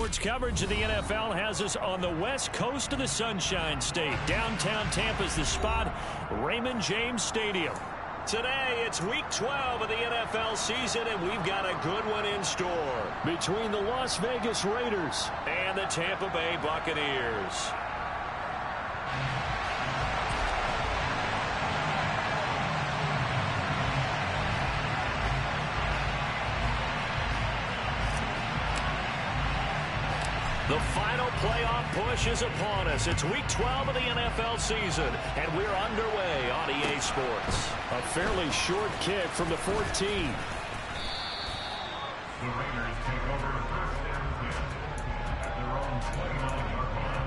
Sports coverage of the NFL has us on the west coast of the Sunshine State. Downtown Tampa's the spot, Raymond James Stadium. Today, it's Week 12 of the NFL season, and we've got a good one in store. Between the Las Vegas Raiders and the Tampa Bay Buccaneers. The final playoff push is upon us. It's Week 12 of the NFL season, and we're underway on EA Sports. A fairly short kick from the 14. The Raiders take over first and 10 at their own 29-yard line.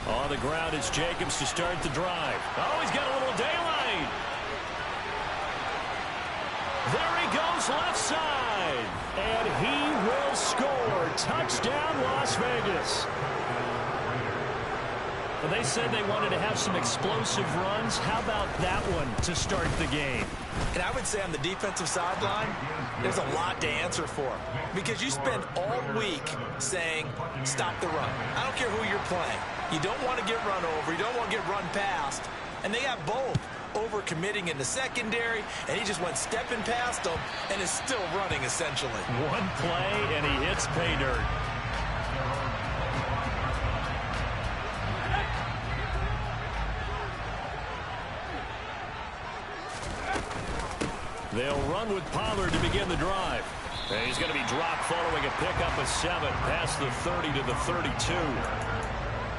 On the ground, it's Jacobs to start the drive. Oh, he's got a little daylight. There he goes left side. And he will score. Touchdown, Las Vegas. Well, they said they wanted to have some explosive runs. How about that one to start the game? And I would say on the defensive sideline, there's a lot to answer for. Because you spend all week saying, stop the run. I don't care who you're playing. You don't want to get run over. You don't want to get run past. And they got both. Over-committing in the secondary, and he just went stepping past them and is still running, essentially. One play, and he hits pay dirt. They'll run with Pollard to begin the drive. And he's going to be dropped following a pickup of 7 past the 30 to the 32.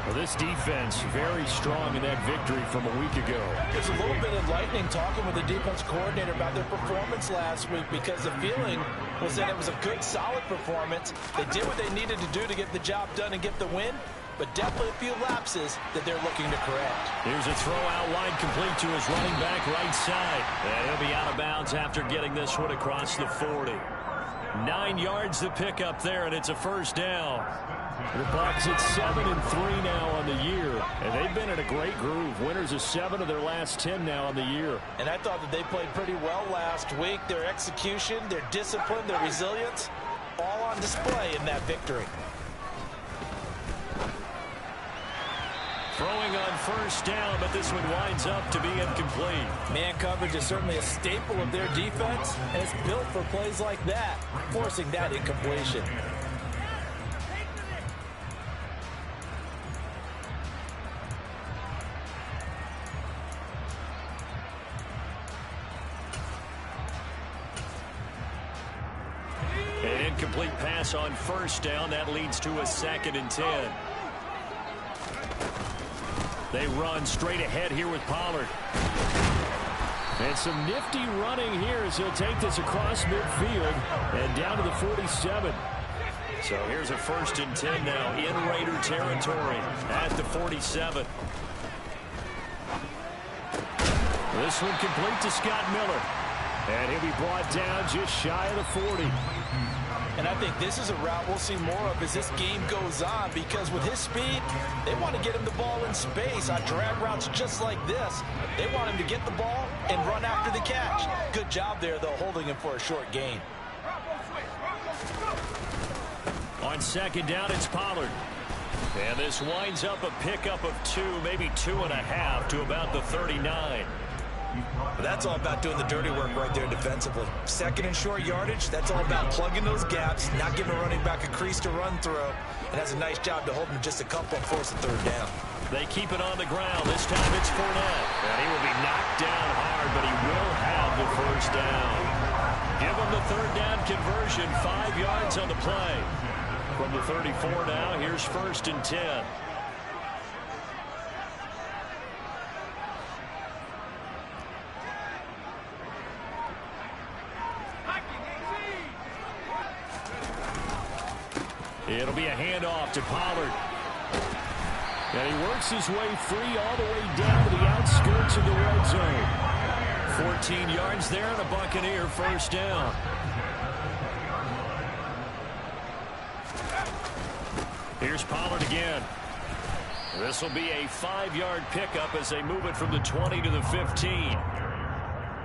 Well, this defense very strong in that victory from a week ago. It's a little bit enlightening talking with the defense coordinator about their performance last week, because the feeling was that it was a good, solid performance. They did what they needed to do to get the job done and get the win, but definitely a few lapses that they're looking to correct. Here's a throw out wide, complete to his running back right side. And he'll be out of bounds after getting this one across the 40. 9 yards to pick up there, and it's a first down. The Bucs at 7-3 now on the year, and they've been in a great groove. Winners of 7 of their last 10 now on the year. And I thought that they played pretty well last week. Their execution, their discipline, their resilience, all on display in that victory. Throwing on first down, but this one winds up to be incomplete. Man coverage is certainly a staple of their defense, and it's built for plays like that, forcing that incompletion. An incomplete pass on first down. That leads to a 2nd and 10. They run straight ahead here with Pollard. And some nifty running here as he'll take this across midfield and down to the 47. So here's a 1st and 10 now in Raider territory at the 47. This one complete to Scott Miller. And he'll be brought down just shy of the 40. And I think this is a route we'll see more of as this game goes on, because with his speed, they want to get him the ball in space on drag routes just like this. They want him to get the ball and run after the catch. Good job there, though, holding him for a short gain. On 2nd down, it's Pollard. And this winds up a pickup of 2, maybe 2.5 to about the 39. But that's all about doing the dirty work right there defensively. 2nd and short yardage, that's all about plugging those gaps, not giving a running back a crease to run through. And has a nice job to hold him just a couple and force a 3rd down. They keep it on the ground. This time it's Fournette. And he will be knocked down hard, but he will have the 1st down. Give him the 3rd down conversion, 5 yards on the play. From the 34 now, here's 1st and 10. It'll be a handoff to Pollard. And he works his way free all the way down to the outskirts of the red zone. 14 yards there and a Buccaneer first down. Here's Pollard again. This will be a 5-yard pickup as they move it from the 20 to the 15.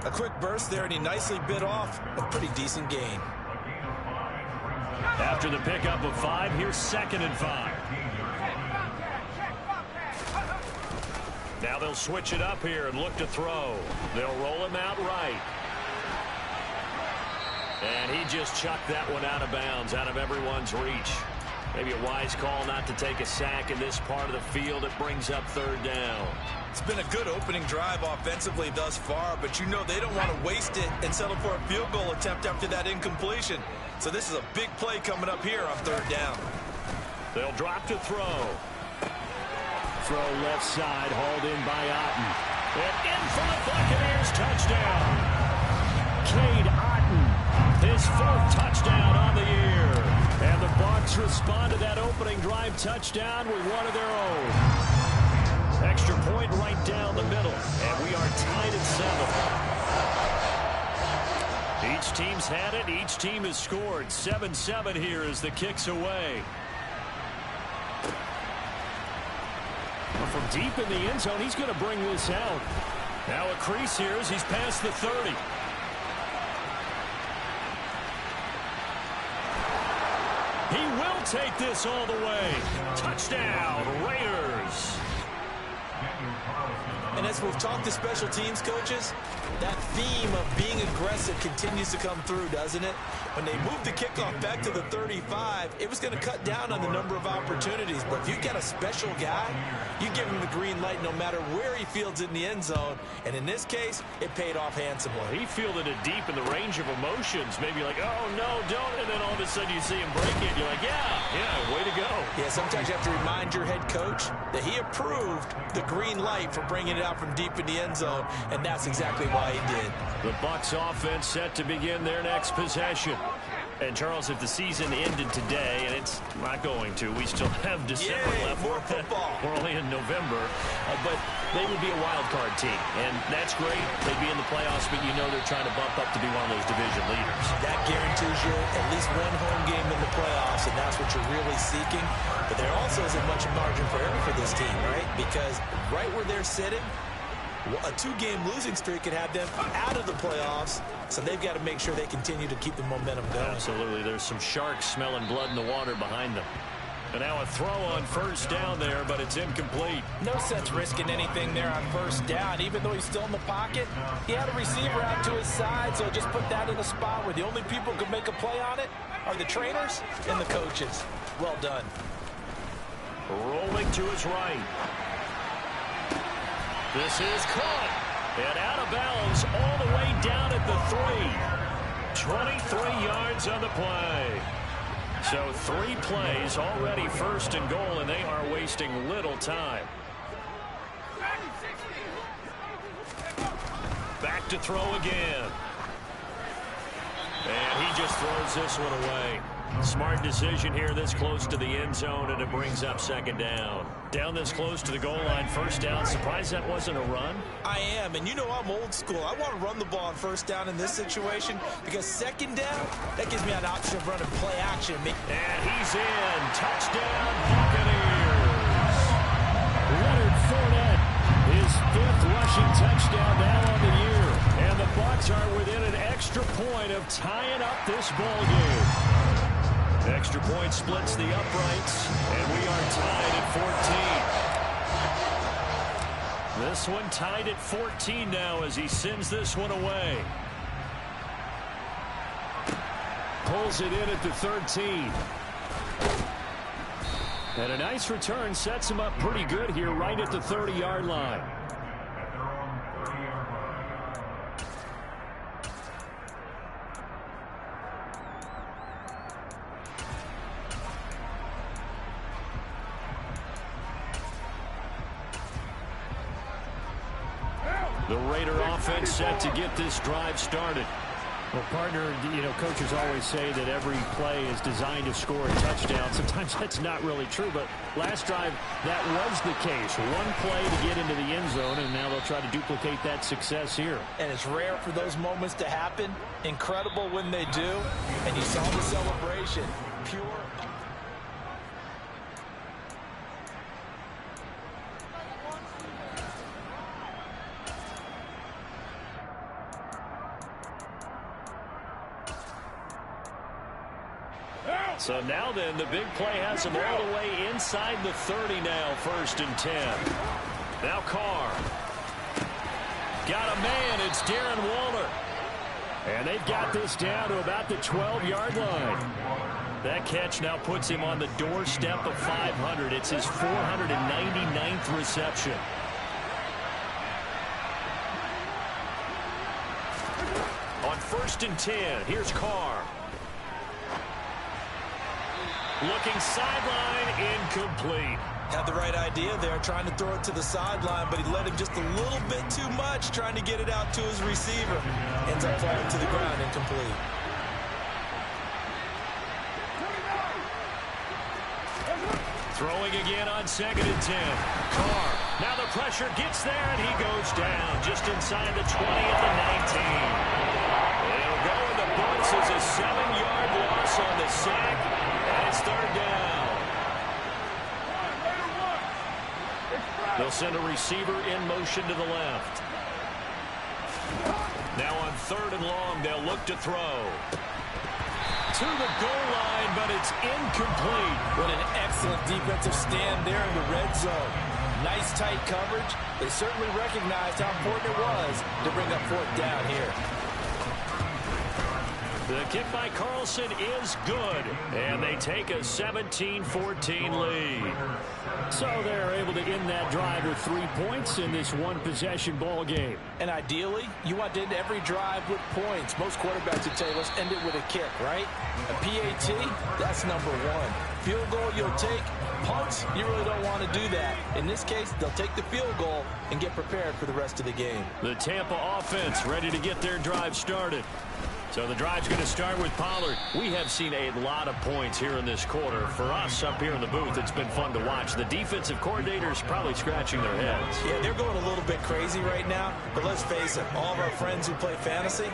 A quick burst there, and he nicely bit off a pretty decent gain. After the pickup of 5, here's 2nd and 5. Now they'll switch it up here and look to throw. They'll roll him out right. And he just chucked that one out of bounds, out of everyone's reach. Maybe a wise call not to take a sack in this part of the field. It brings up 3rd down. It's been a good opening drive offensively thus far, but you know they don't want to waste it and settle for a field goal attempt after that incompletion. So this is a big play coming up here on 3rd down. They'll drop to throw. Throw left side, hauled in by Otten. And in for the Buccaneers, touchdown. Cade Otten, his 4th touchdown on the year. And the Bucs respond to that opening drive touchdown with one of their own. Extra point right down the middle. And we are tied at 7. Each team's had it. Each team has scored. 7-7 here as the kick's away. From deep in the end zone, he's going to bring this out. Now a crease here as he's past the 30. He will take this all the way. Touchdown, Raiders. And as we've talked to special teams coaches, that theme of being aggressive continues to come through, doesn't it? When they moved the kickoff back to the 35, it was going to cut down on the number of opportunities. But if you get a special guy, you give him the green light no matter where he fields it in the end zone. And in this case, it paid off handsomely. He fielded it deep in the range of emotions. Maybe like, oh, no, don't. And then all of a sudden you see him break it. You're like, yeah, way to go. Yeah, sometimes you have to remind your head coach that he approved the green light for bringing it out from deep in the end zone. And that's exactly why he did. The Bucs offense set to begin their next possession. And, Charles, if the season ended today, and it's not going to, we still have December left. More football. We're only in November. But they would be a wild card team. And that's great. They'd be in the playoffs, but you know they're trying to bump up to be one of those division leaders. That guarantees you at least one home game in the playoffs, and that's what you're really seeking. But there also isn't much margin for error for this team, right? Because right where they're sitting, a 2-game losing streak could have them out of the playoffs, so they've got to make sure they continue to keep the momentum going. Absolutely. There's some sharks smelling blood in the water behind them. And now a throw on 1st down there, but it's incomplete. No sense risking anything there on 1st down. Even though he's still in the pocket, he had a receiver out to his side, so just put that in a spot where the only people who can make a play on it are the trainers and the coaches. Well done. Rolling to his right. This is caught. And out of bounds all the way down at the 3. 23 yards on the play. So 3 plays already 1st and goal, and they are wasting little time. Back to throw again. And he just throws this one away. Smart decision here this close to the end zone, and it brings up 2nd down. Down this close to the goal line, 1st down. Surprised that wasn't a run? I am, and you know I'm old school. I want to run the ball on 1st down in this situation because 2nd down, that gives me an option of running play action. And he's in. Touchdown, Buccaneers. Leonard Fournette, his 5th rushing touchdown now on the year. And the Bucs are within an extra point of tying up this ball game. Extra point splits the uprights, and we are tied at 14. This one tied at 14 now as he sends this one away. Pulls it in at the 13. And a nice return sets him up pretty good here right at the 30-yard line. The Raider offense set to get this drive started. Well, partner, coaches always say that every play is designed to score a touchdown. Sometimes that's not really true, but last drive, that was the case. One play to get into the end zone, and now they'll try to duplicate that success here. And it's rare for those moments to happen. Incredible when they do. And you saw the celebration. Pure. So now then, the big play has him all the way inside the 30 now, 1st and 10. Now Carr. Got a man, it's Darren Waller. And they've got this down to about the 12-yard line. That catch now puts him on the doorstep of 500. It's his 499th reception. On 1st and 10, here's Carr. Looking sideline, incomplete. Had the right idea there, trying to throw it to the sideline, but he led him just a little bit too much, trying to get it out to his receiver. Ends up falling to the ground, incomplete. Throwing again on 2nd and 10. Carr. Now the pressure gets there, and he goes down just inside the 20 at the 19. It'll go in the books as a 7-yard loss on the sack. And it's 3rd down. They'll send a receiver in motion to the left. Now on 3rd and long, they'll look to throw. To the goal line, but it's incomplete. What an excellent defensive stand there in the red zone. Nice tight coverage. They certainly recognized how important it was to bring up 4th down here. The kick by Carlson is good, and they take a 17-14 lead. So they're able to end that drive with 3 points in this one-possession ball game. And ideally, you want to end every drive with points. Most quarterbacks would say, let's end it with a kick, right? A PAT, that's number 1. Field goal you'll take. Punts, you really don't want to do that. In this case, they'll take the field goal and get prepared for the rest of the game. The Tampa offense ready to get their drive started. So the drive's going to start with Pollard. We have seen a lot of points here in this quarter. For us up here in the booth, it's been fun to watch. The defensive coordinators probably scratching their heads. Yeah, they're going a little bit crazy right now. But let's face it, all of our friends who play fantasy,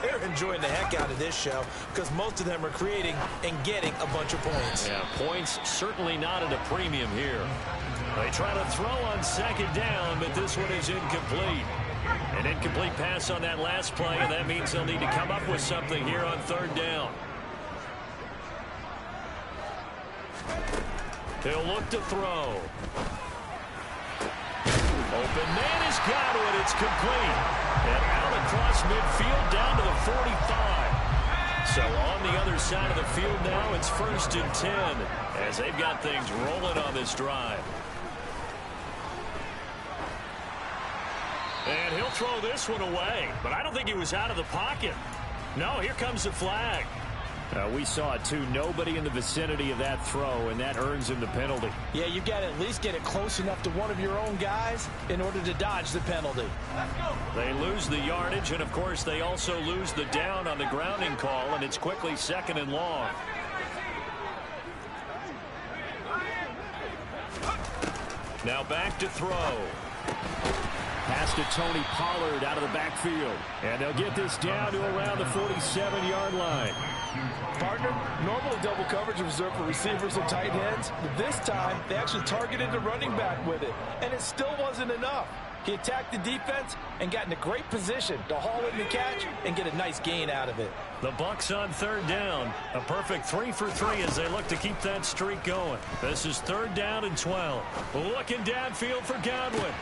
they're enjoying the heck out of this show because most of them are creating and getting a bunch of points. Yeah, points certainly not at a premium here. They try to throw on 2nd down, but this one is incomplete. An incomplete pass on that last play, and that means they'll need to come up with something here on 3rd down. They'll look to throw. Open man has got it. It's complete. And out across midfield down to the 45. So on the other side of the field now, it's 1st and 10 as they've got things rolling on this drive. And he'll throw this one away, but I don't think he was out of the pocket. No, here comes the flag. We saw it too. Nobody in the vicinity of that throw, and that earns him the penalty. Yeah, you've got to at least get it close enough to one of your own guys in order to dodge the penalty. They lose the yardage, and of course they also lose the down on the grounding call, and it's quickly 2nd and long. Now back to throw. Pass to Tony Pollard out of the backfield. And they'll get this down to around the 47-yard line. Partner, normally double coverage is reserved for receivers and tight ends, but this time they actually targeted the running back with it, and it still wasn't enough. He attacked the defense and got in a great position to haul in the catch and get a nice gain out of it. The Bucs on 3rd down. A perfect 3 for 3 as they look to keep that streak going. This is 3rd down and 12. Looking downfield for Godwin.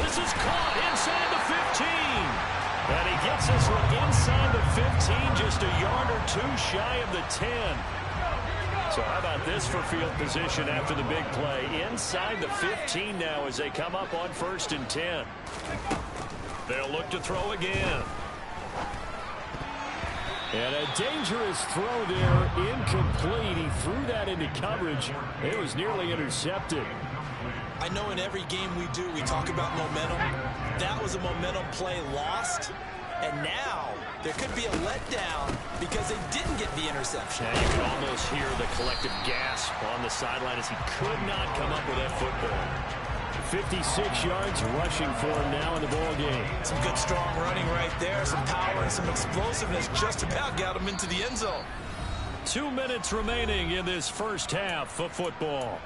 This is caught inside the 15. And he gets this one inside the 15, just a yard or 2 shy of the 10. So how about this for field position after the big play? Inside the 15 now as they come up on 1st and 10. They'll look to throw again. And a dangerous throw there, incomplete. He threw that into coverage. It was nearly intercepted. I know in every game we do, we talk about momentum. That was a momentum play lost. And now there could be a letdown because they didn't get the interception. Yeah, you can almost hear the collective gasp on the sideline as he could not come up with that football. 56 yards rushing for him now in the ball game. Some good strong running right there, some power and some explosiveness just about got him into the end zone. 2 minutes remaining in this first half of football.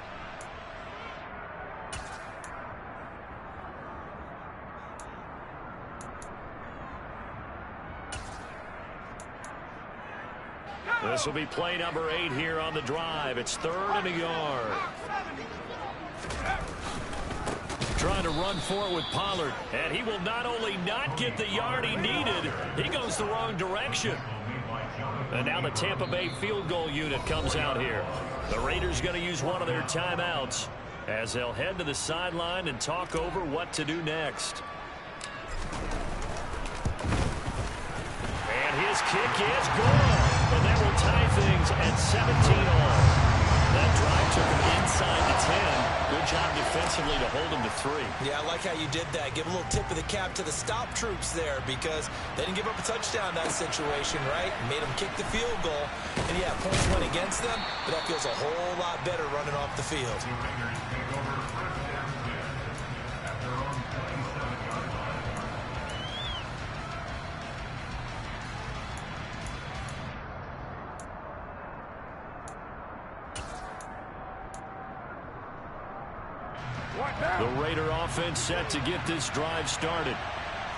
This will be play number 8 here on the drive. It's 3rd and a yard. Trying to run for it with Pollard. And he will not only not get the yard he needed, he goes the wrong direction. And now the Tampa Bay field goal unit comes out here. The Raiders going to use one of their timeouts as they'll head to the sideline and talk over what to do next. And his kick is good. And that will tie things at 17-all. That drive took him inside the 10. Good job defensively to hold him to 3. Yeah, I like how you did that. Give a little tip of the cap to the stop troops there because they didn't give up a touchdown in that situation, right? Made them kick the field goal. And, yeah, points went against them, but that feels a whole lot better running off the field. The Raiders take over first and 10 at their own 27-yard line. The Raider offense set to get this drive started.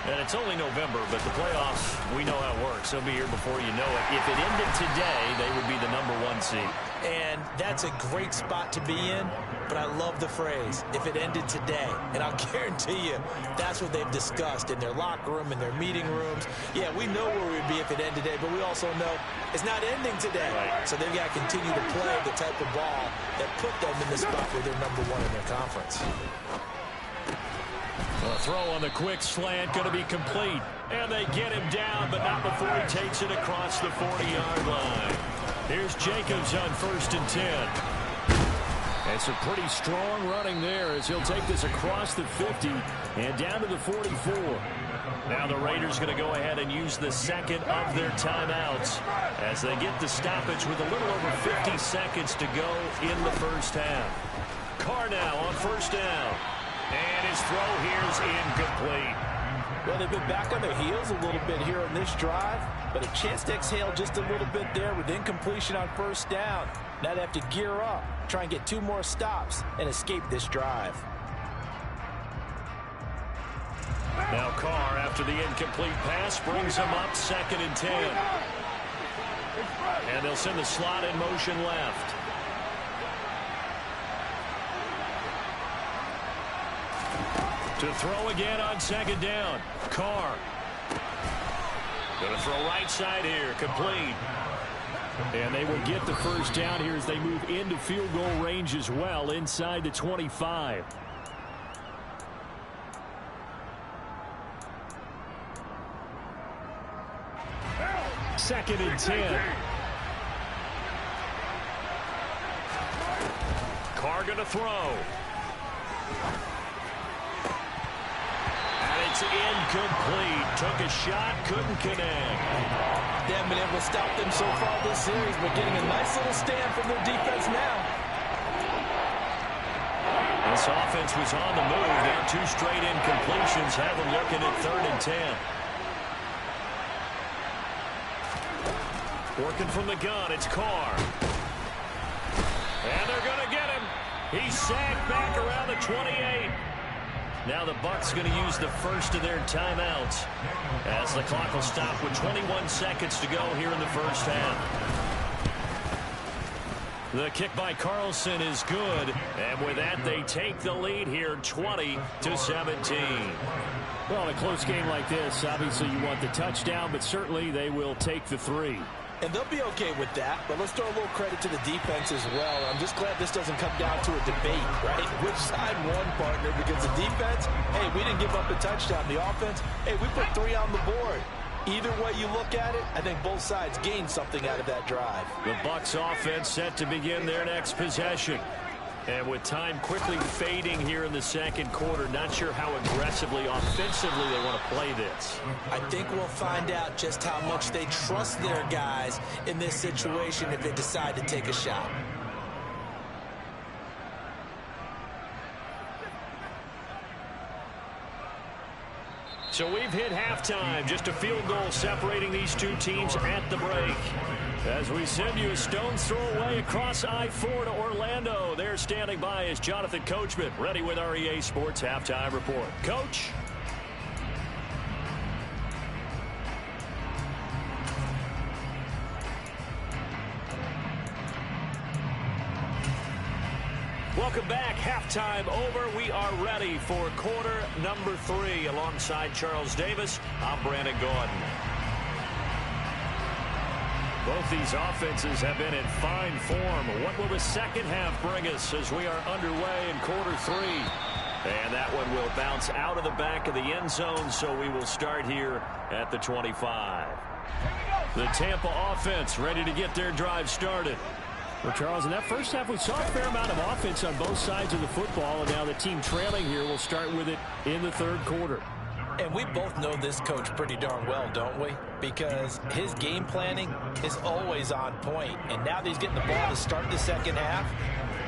And it's only November, but the playoffs, we know how it works. They'll be here before you know it. If it ended today, they would be the #1 seed. And that's a great spot to be in, but I love the phrase, if it ended today. And I'll guarantee you, that's what they've discussed in their locker room, in their meeting rooms. Yeah, we know where we'd be if it ended today, but we also know it's not ending today. Right. So they've got to continue to play the type of ball that put them in the spot where they're #1 in their conference. A throw on the quick slant going to be complete. And they get him down, but not before he takes it across the 40-yard line. Here's Jacobs on 1st and 10. And some pretty strong running there as he'll take this across the 50 and down to the 44. Now the Raiders going to go ahead and use the second of their timeouts as they get the stoppage with a little over 50 seconds to go in the first half. Carr now on 1st down. And his throw here is incomplete. Well, they've been back on their heels a little bit here on this drive, but a chance to exhale just a little bit there with incompletion on 1st down. Now they have to gear up, try and get 2 more stops, and escape this drive. Now Carr, after the incomplete pass, brings him up 2nd and 10. And they'll send the slot in motion left. To throw again on 2nd down. Carr. Going to throw right side here. Complete. And they will get the 1st down here as they move into field goal range as well inside the 25. Second and 10. Carr going to throw. It's incomplete. Took a shot, couldn't connect. They haven't been able to stop them so far this series, but getting a nice little stand from their defense now. This offense was on the move. Now 2 straight incompletions have them looking at 3rd and 10. Working from the gun, it's Carr. And they're going to get him. He's sagged back around the 28. Now the Bucs going to use the first of their timeouts as the clock will stop with 21 seconds to go here in the first half. The kick by Carlson is good, and with that they take the lead here 20-17. Well, in a close game like this, obviously you want the touchdown, but certainly they will take the 3. And they'll be okay with that, but let's throw a little credit to the defense as well. I'm just glad this doesn't come down to a debate, right? Which side won, partner? Because the defense, hey, we didn't give up a touchdown. The offense, hey, we put 3 on the board. Either way you look at it, I think both sides gained something out of that drive. The Bucs offense set to begin their next possession. And with time quickly fading here in the second quarter, not sure how aggressively, offensively they want to play this. I think we'll find out just how much they trust their guys in this situation if they decide to take a shot. So we've hit halftime. Just a field goal separating these two teams at the break. As we send you a stone's throw away across I-4 to Orlando. There standing by is Jonathan Coachman, ready with our EA Sports Halftime Report. Coach? Welcome back. Halftime over. We are ready for quarter number 3. Alongside Charles Davis, I'm Brandon Gordon. Both these offenses have been in fine form. What will the second half bring us as we are underway in quarter 3? And that one will bounce out of the back of the end zone, so we will start here at the 25. The Tampa offense ready to get their drive started. Well, Charles, in that first half, we saw a fair amount of offense on both sides of the football, and now the team trailing here will start with it in the third quarter. And we both know this coach pretty darn well, don't we? Because his game planning is always on point. And now that he's getting the ball to start the second half,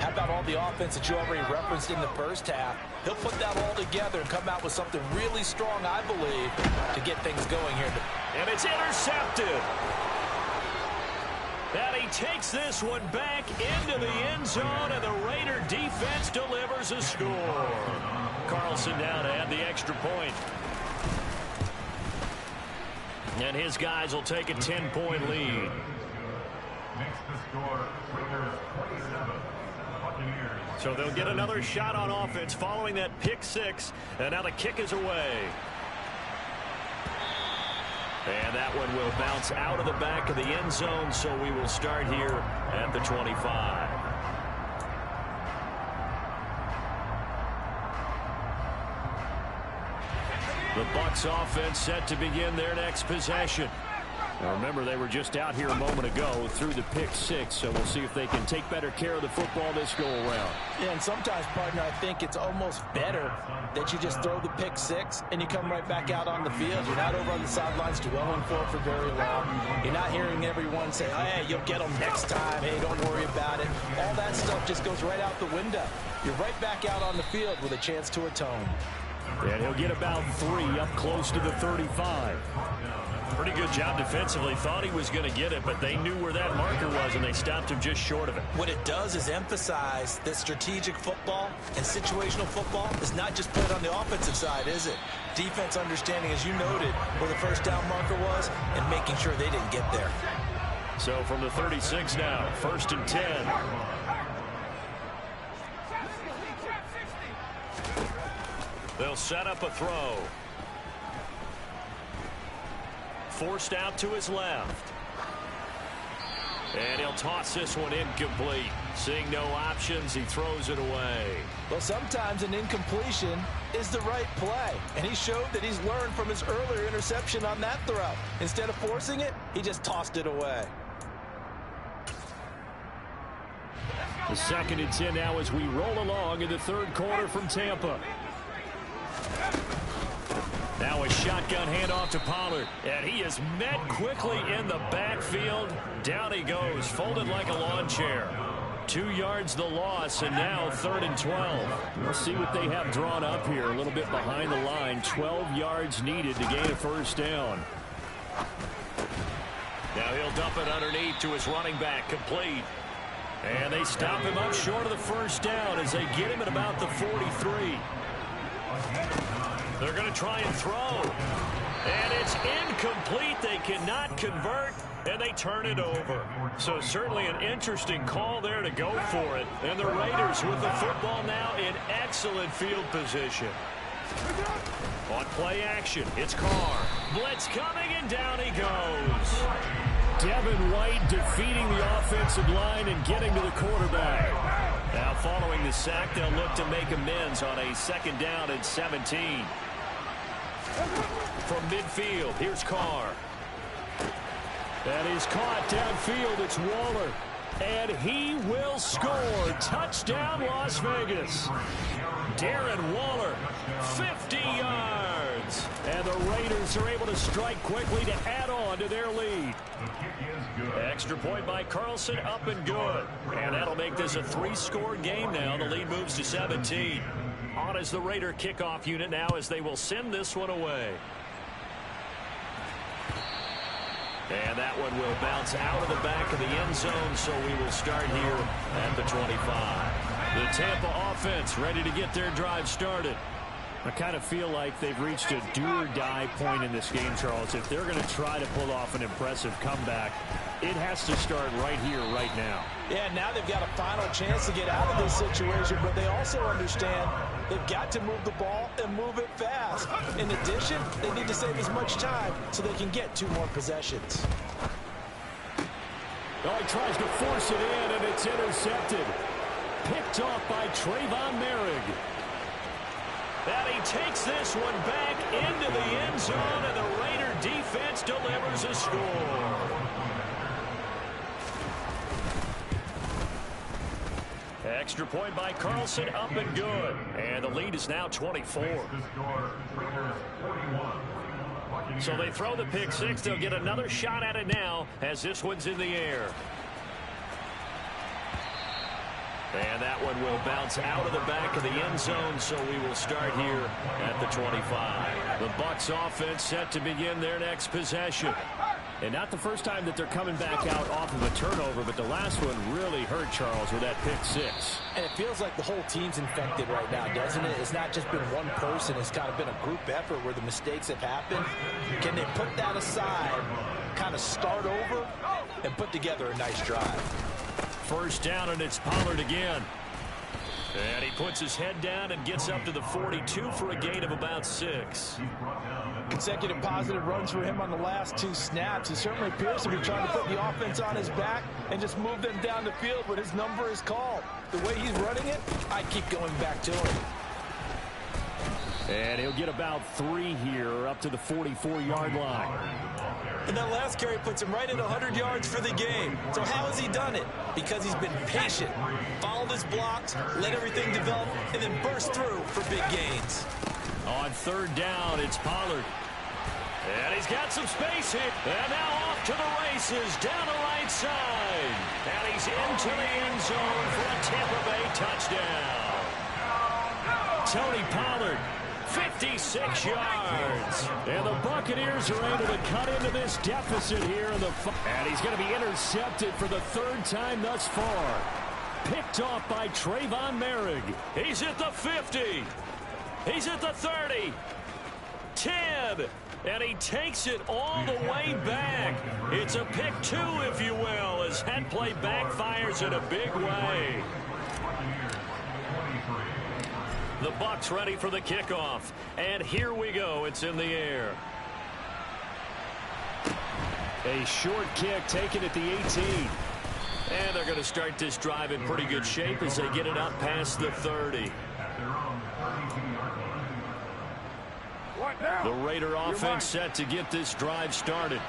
how about all the offense that you already referenced in the first half? He'll put that all together and come out with something really strong, I believe, to get things going here. And it's intercepted. And he takes this one back into the end zone, and the Raider defense delivers a score. Carlson down to add the extra point. And his guys will take a 10-point lead. Next to score, Raiders 27, Buccaneers. So they'll get another shot on offense following that pick 6, and now the kick is away. And that one will bounce out of the back of the end zone, so we will start here at the 25. The Bucs offense set to begin their next possession. Now remember, they were just out here a moment ago through the pick 6, so we'll see if they can take better care of the football this go around. Yeah, and sometimes, partner, I think it's almost better that you just throw the pick 6 and you come right back out on the field. You're not over on the sidelines dwelling for very long. You're not hearing everyone say, hey, you'll get them next time. Hey, don't worry about it. All that stuff just goes right out the window. You're right back out on the field with a chance to atone. And he'll get about 3 up close to the 35. Pretty good job defensively. Thought he was going to get it, but they knew where that marker was, and they stopped him just short of it. What it does is emphasize that strategic football and situational football is not just played on the offensive side, is it? Defense understanding, as you noted, where the first down marker was and making sure they didn't get there. So from the 36 now, 1st and 10. They'll set up a throw. Forced out to his left. And he'll toss this one incomplete. Seeing no options, he throws it away. Well, sometimes an incompletion is the right play. And he showed that he's learned from his earlier interception on that throw. Instead of forcing it, he just tossed it away. The 2nd and 10 now as we roll along in the third quarter from Tampa. Now a shotgun handoff to Pollard, and he is met quickly in the backfield. Down he goes, folded like a lawn chair. 2 yards the loss, and now 3rd and 12. We'll see what they have drawn up here, a little bit behind the line. 12 yards needed to gain a first down. Now he'll dump it underneath to his running back, complete. And they stop him up short of the first down as they get him at about the 43. They're going to try and throw. And it's incomplete. They cannot convert, and they turn it over. So certainly an interesting call there to go for it. And the Raiders with the football now in excellent field position. On play action, it's Carr. Blitz coming, and down he goes. Devin White defeating the offensive line and getting to the quarterback. Now following the sack, they'll look to make amends on a 2nd down and 17. From midfield, here's Carr. That is caught downfield. It's Waller. And he will score. Touchdown, Las Vegas. Darren Waller, 50 yards. And the Raiders are able to strike quickly to add on to their lead. Extra point by Carlson, up and good. And that'll make this a 3-score game now. The lead moves to 17. On as the Raider kickoff unit now as they will send this one away. And that one will bounce out of the back of the end zone, so we will start here at the 25. The Tampa offense ready to get their drive started. I kind of feel like they've reached a do-or-die point in this game, Charles. If they're going to try to pull off an impressive comeback, it has to start right here, right now. Yeah, now they've got a final chance to get out of this situation, but they also understand they've got to move the ball and move it fast. In addition, they need to save as much time so they can get 2 more possessions. Oh, he tries to force it in, and it's intercepted. Picked off by Trayvon Merrick. And he takes this one back into the end zone, and the Raider defense delivers a score. Extra point by Carlson, up and good. And the lead is now 24. So they throw the pick six. They'll get another shot at it now as this one's in the air. And that one will bounce out of the back of the end zone, so we will start here at the 25. The Bucs offense set to begin their next possession. And not the first time that they're coming back out off of a turnover, but the last one really hurt, Charles, with that pick six. And it feels like the whole team's infected right now, doesn't it? It's not just been one person. It's kind of been a group effort where the mistakes have happened. Can they put that aside, kind of start over, and put together a nice drive? First down, and it's Pollard again. And he puts his head down and gets up to the 42 for a gain of about 6. Consecutive positive runs for him on the last 2 snaps. He certainly appears to be trying to put the offense on his back and just move them down the field when his number is called. The way he's running it, I keep going back to him. And he'll get about 3 here, up to the 44-yard line. And that last carry puts him right at 100 yards for the game. So how has he done it? Because he's been patient, followed his blocks, let everything develop, and then burst through for big gains. On third down, it's Pollard. And he's got some space here. And now off to the races, down the right side. And he's into the end zone for a Tampa Bay touchdown. Tony Pollard, 56 yards. And the Buccaneers are able to cut into this deficit here in the and he's going to be intercepted for the 3rd time thus far. Picked off by Trayvon Merrick. He's at the 50. He's at the 30. 10. And he takes it all the way back. It's a pick 2, if you will, as that play backfires in a big way. The Bucs ready for the kickoff. And here we go. It's in the air. A short kick taken at the 18. And they're going to start this drive in pretty good shape as they get it up past the 30. The Raider offense set to get this drive started.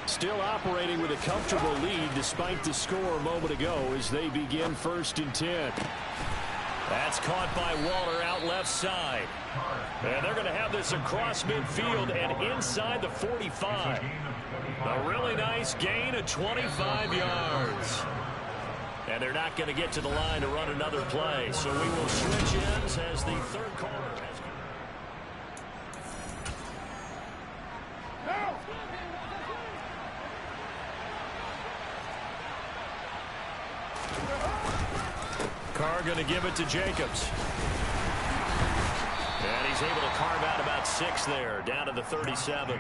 Still operating with a comfortable lead despite the score a moment ago as they begin 1st and 10. That's caught by Waller out left side. And they're going to have this across midfield and inside the 45. A really nice gain of 25 yards. And they're not going to get to the line to run another play. So we will switch ends as the 3rd quarter. Carr going to give it to Jacobs. And he's able to carve out about 6 there, down to the 37.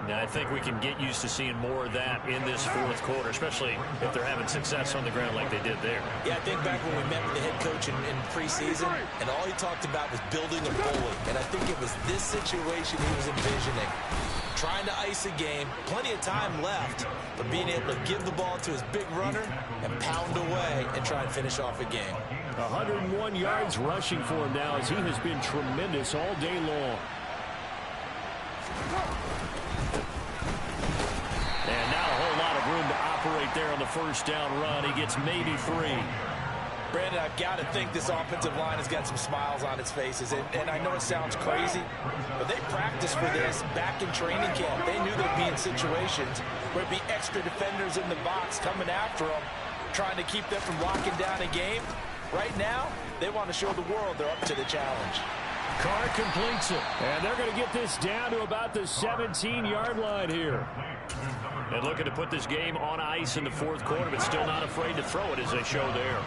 Now, I think we can get used to seeing more of that in this 4th quarter, especially if they're having success on the ground like they did there. Yeah, I think back when we met with the head coach in preseason, and all he talked about was building and bowling. And I think it was this situation he was envisioning. Trying to ice a game, plenty of time left, but being able to give the ball to his big runner and pound away and try and finish off a game. 101 yards rushing for him now as he has been tremendous all day long. And now a whole lot of room to operate right there on the first down run. He gets maybe 3. Brandon, I've got to think this offensive line has got some smiles on its faces. And I know it sounds crazy, but they practiced for this back in training camp. They knew there'd be in situations where there'd be extra defenders in the box coming after them, trying to keep them from locking down a game. Right now, they want to show the world they're up to the challenge. Carr completes it. And they're going to get this down to about the 17-yard line here. And looking to put this game on ice in the fourth quarter, but still not afraid to throw it as they show there.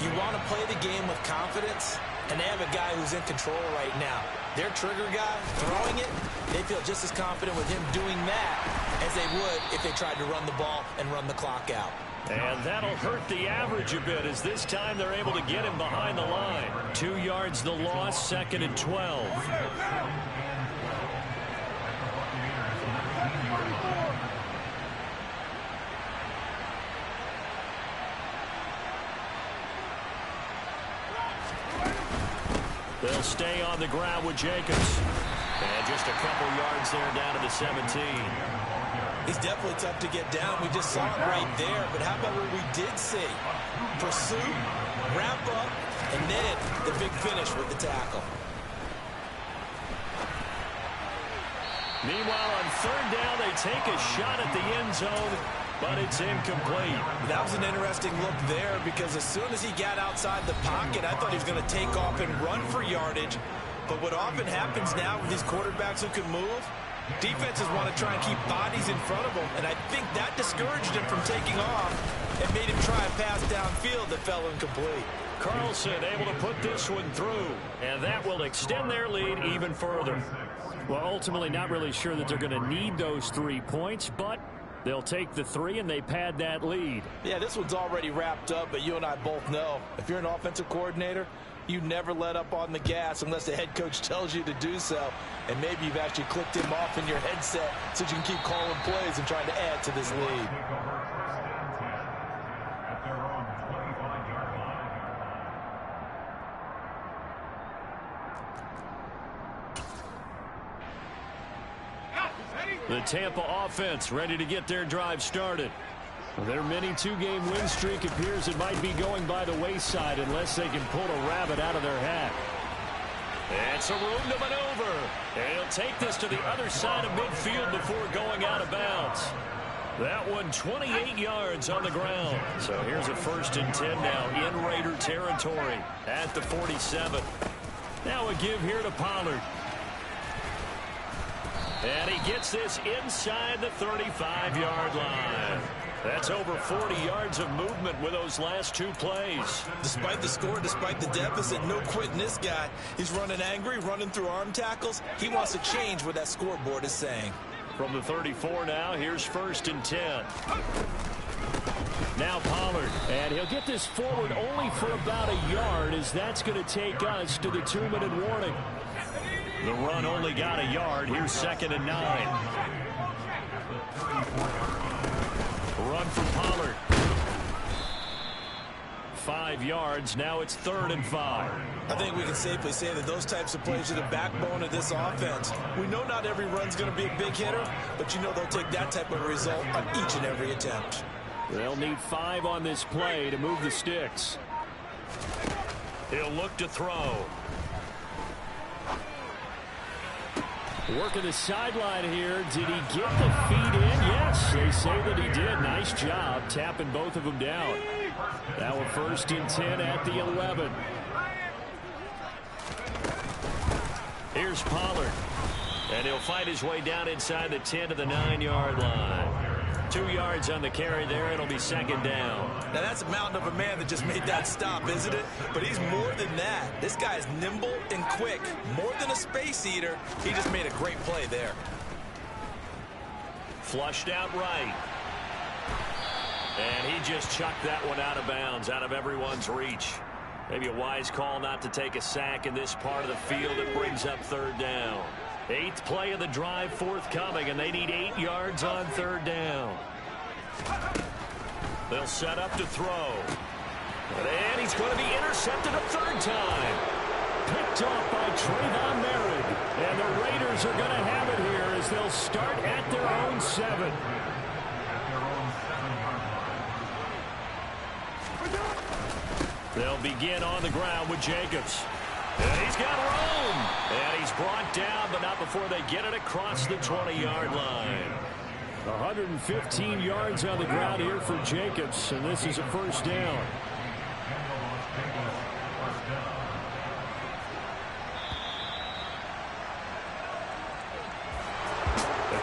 You want to play the game with confidence, and they have a guy who's in control right now. Their trigger guy, throwing it, they feel just as confident with him doing that as they would if they tried to run the ball and run the clock out. And that'll hurt the average a bit as this time they're able to get him behind the line. 2 yards the loss, 2nd and 12. They'll stay on the ground with Jacobs. And just a couple yards there down to the 17. He's definitely tough to get down. We just saw it right there. But how about what we did see? Pursue, wrap up, and then the big finish with the tackle. Meanwhile, on 3rd down, they take a shot at the end zone, but it's incomplete. That was an interesting look there because as soon as he got outside the pocket, I thought he was going to take off and run for yardage. But what often happens now with these quarterbacks who can move, defenses want to try and keep bodies in front of them, and I think that discouraged him from taking off and made him try a pass downfield that fell incomplete. Carlson able to put this one through, and that will extend their lead even further. Well, ultimately not really sure that they're going to need those 3 points, but they'll take the 3 and they pad that lead. Yeah, this one's already wrapped up, but you and I both know if you're an offensive coordinator, you never let up on the gas unless the head coach tells you to do so. And maybe you've actually clicked him off in your headset so you can keep calling plays and trying to add to this lead. The Tampa offense ready to get their drive started. Their mini 2-game win streak appears it might be going by the wayside unless they can pull a rabbit out of their hat. It's a room to maneuver. And he'll take this to the other side of midfield before going out of bounds. That one 28 yards on the ground. So here's a 1st and 10 now in Raider territory at the 47. Now a give here to Pollard. And he gets this inside the 35-yard line. That's over 40 yards of movement with those last 2 plays. Despite the score, despite the deficit, no quitting this guy. He's running angry, running through arm tackles. He wants to change what that scoreboard is saying. From the 34 now, here's 1st and 10. Now Pollard, and he'll get this forward only for about a yard as that's going to take us to the 2-minute warning. The run only got a yard. Here's 2nd and 9. Run from Pollard. 5 yards. Now it's 3rd and 5. I think we can safely say that those types of plays are the backbone of this offense. We know not every run's going to be a big hitter, but you know they'll take that type of result on each and every attempt. They'll need 5 on this play to move the sticks. He'll look to throw. Working the sideline here. Did he get the feet in? Yes, they say that he did. Nice job tapping both of them down. Now a 1st and 10 at the 11. Here's Pollard. And he'll fight his way down inside the 10 to the 9-yard line. 2 yards on the carry there. It'll be 2nd down. Now that's a mountain of a man that just made that stop, isn't it? But he's more than that. This guy's nimble and quick. More than a space eater. He just made a great play there. Flushed out right. And he just chucked that one out of bounds, out of everyone's reach. Maybe a wise call not to take a sack in this part of the field. It brings up 3rd down. 8th play of the drive forthcoming, and they need 8 yards on 3rd down. They'll set up to throw. And he's going to be intercepted a 3rd time. Picked off by Trayvon Merritt. And the Raiders are going to have it here as they'll start at their own 7. They'll begin on the ground with Jacobs. And he's got room. And he's brought down, but not before they get it across the 20-yard line. 115 yards on the ground here for Jacobs, and this is a first down.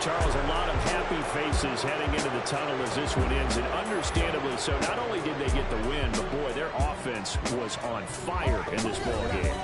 Charles, a lot of happy faces heading into the tunnel as this one ends, and understandably so. Not only did they get the win, but boy, their offense was on fire in this ball game.